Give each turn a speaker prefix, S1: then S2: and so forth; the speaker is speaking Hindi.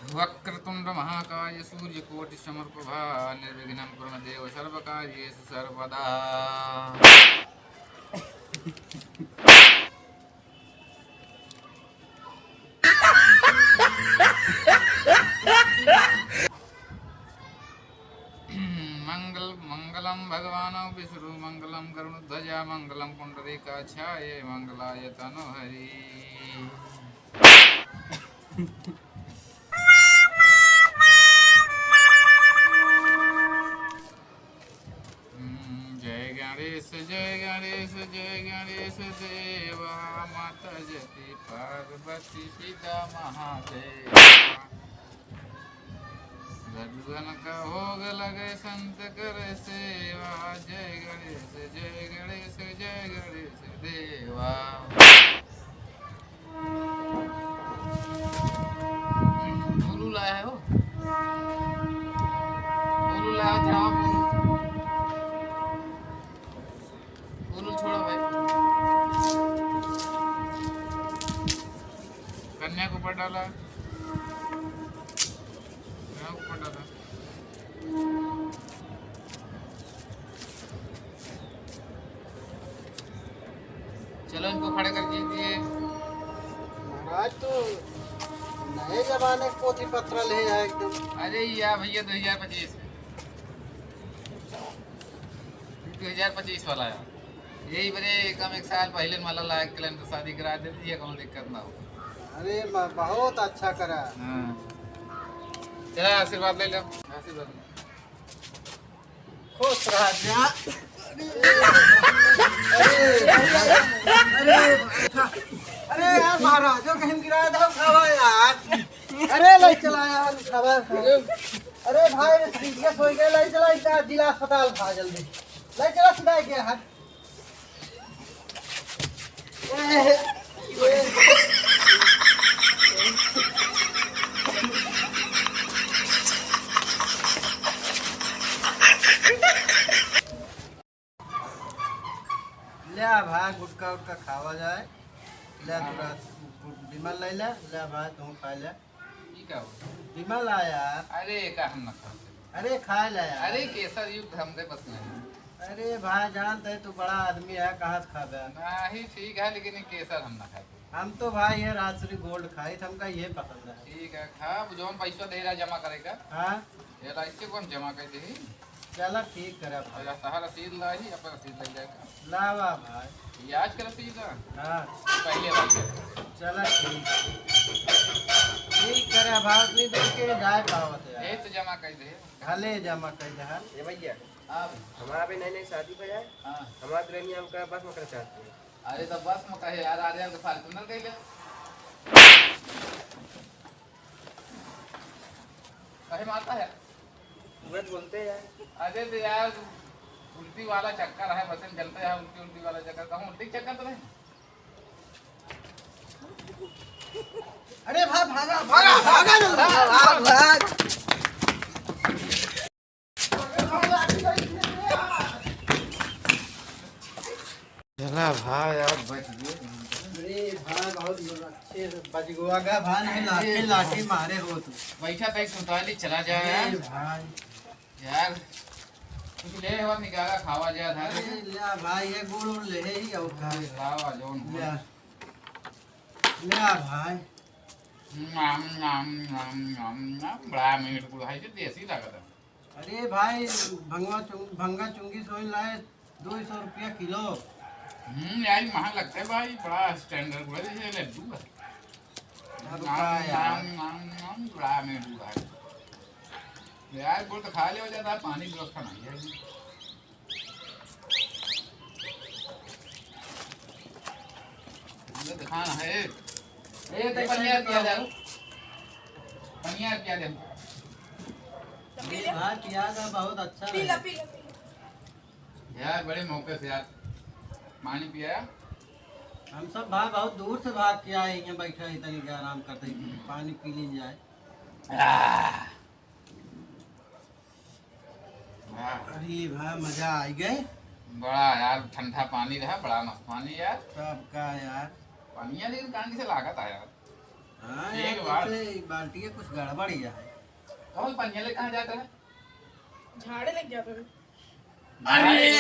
S1: वक्रतुंड महाकाय सूर्यकोटि समप्रभा निर्विघ्नं कुरु मे देव सर्वकार्येषु सर्वदा। मंगलम भगवानौ विष्णु मंगलम गरुड़ध्वजा मंगलम पुंडरीकाक्षाय मंगलाय तनोहरि। जय गणेश जय गणेश जय गणेश देवा माता जति पार्वती पिता महादेव। लड्डुअन का भोग लगे संत कर सेवा जय गणेश जय गणेश जय गणेश देवा। बोलू लाया हो, बोलू लाया था, बोलू छोड़ो भाई। कन्या को ऊपर डाला, ऊपर डाला। चलो इनको खड़े कर दीजिए।
S2: महाराज तो नए जमाने के पोथी पत्र ले आए एकदम।
S1: अरे या भैया 2025 वाला है यही बड़े कम एक साल पहले माला लाया कैलेंडर शादी करा दे दीजिए, कोनो दिक्कत ना हो।
S2: अरे बहुत अच्छा करा।
S1: हाँ चला आशीर्वाद ले लो, आशीर्वाद
S2: खुश रहा जा। अरे यार महाराज जो कहीं गिराया था खावा यार। अरे ले चला यार खावा। अरे भाई सीरियस हो गया, ले चला इतना जिला अस्पताल था जल्दी। ले चला सीधा गया हाथ। ले भाई गुटका उटका खावा जाए। ले थोड़ा विमल ले ले भाई तुम खा ले।
S1: ठीक है
S2: विमल आया।
S1: अरे का हम ना खा।
S2: अरे खा ले यार।
S1: अरे केसर युक्त हमरे बस नहीं।
S2: अरे भाई जानते है तू बड़ा आदमी है, कहाँ से खाबे।
S1: नहीं ठीक है लेकिन केसर हम ना खाते।
S2: हम तो भाई ये राजश्री गोल्ड खाई, हमका ये पसंद है।
S1: ठीक है खा, जोन पैसा दे रहा जमा करेगा।
S2: हाँ
S1: ये लाइक कौन जमा कर दे।
S2: चला ठीक करे भाई।
S1: सहारा रसीद ला ही अपन रसीद ले जाएगा।
S2: लावा भाई।
S1: ये आज का रसीद है।
S2: हाँ
S1: पहले वाला।
S2: चला ठीक करे भाई। नहीं देख के जाए पावत
S1: ये तो जमा कर दे।
S2: भले जमा कर दे।
S3: ये भैया
S1: हाँ
S3: हमारा भी नई नई शादी पे है।
S1: हाँ
S3: हमारा दुल्हन हम का बस में करना चाहते हैं।
S1: अरे तो बस में कहे यार आ जाए तो फार्चूनर कह ले। कहे मारता है
S3: बस बोलते हैं।
S1: अरे तो यार उल्टी वाला चक्कर है, बसन चलता है उल्टी उल्टी वाला चक्कर। कहूँ उल्टी चक्कर तो नहीं।
S2: अरे भाई भागा भागा भागा भाग।
S1: चला भाई यार बच गए।
S2: अरे भाई बहुत अच्छे से बच गया गा भाई। नहीं लाठी लाठी मारे हो तू।
S1: बैठा था सुताली चला जाए
S2: अरे भाई
S1: यार कुछ ले और निकाला खावा जाए था।
S2: अरे ले भाई ये गुड़ उड़ ले ही और खा।
S1: खावा जोन
S2: ले भाई।
S1: नाम नाम नाम नाम नाम बड़ा मीठ गुड़ है जो देसी लागत है।
S2: अरे भाई भंगा चुंगी सोई लाए 200 रुपया किलो।
S1: यार महंगा लगता है भाई, बड़ा स्टैंडर्ड गुड़ है जैसे लड्डू है। नाम नाम नाम बड़ा मीठ गुड़ है यार। गुड़ तो खा ले हो जाता है, पानी की व्यवस्था नहीं है। दिखाना है ए तो पनिया किया जाओ, पनिया किया दे
S2: भाई प्याज है बहुत अच्छा है
S1: यार। बड़े मौके से यार पानी पिया।
S2: हम सब भाई बहुत दूर से भाग के आए हैं, बैठे इतनी के आराम करते पानी पी ली जाए। अरे भाई मजा आ गए।
S1: बड़ा यार ठंडा पानी रहा, बड़ा मस्त पानी यार।
S2: तब का यार
S1: पानी लेकिन कांड से लागत है यार।
S2: हाँ
S1: एक
S2: यार
S1: बार।
S2: जैसे बाल्टी के कुछ गड़बड़ ही है।
S1: कौन पंजाले कहाँ जाता है?
S4: झाड़े लग जाते हैं।
S1: अरे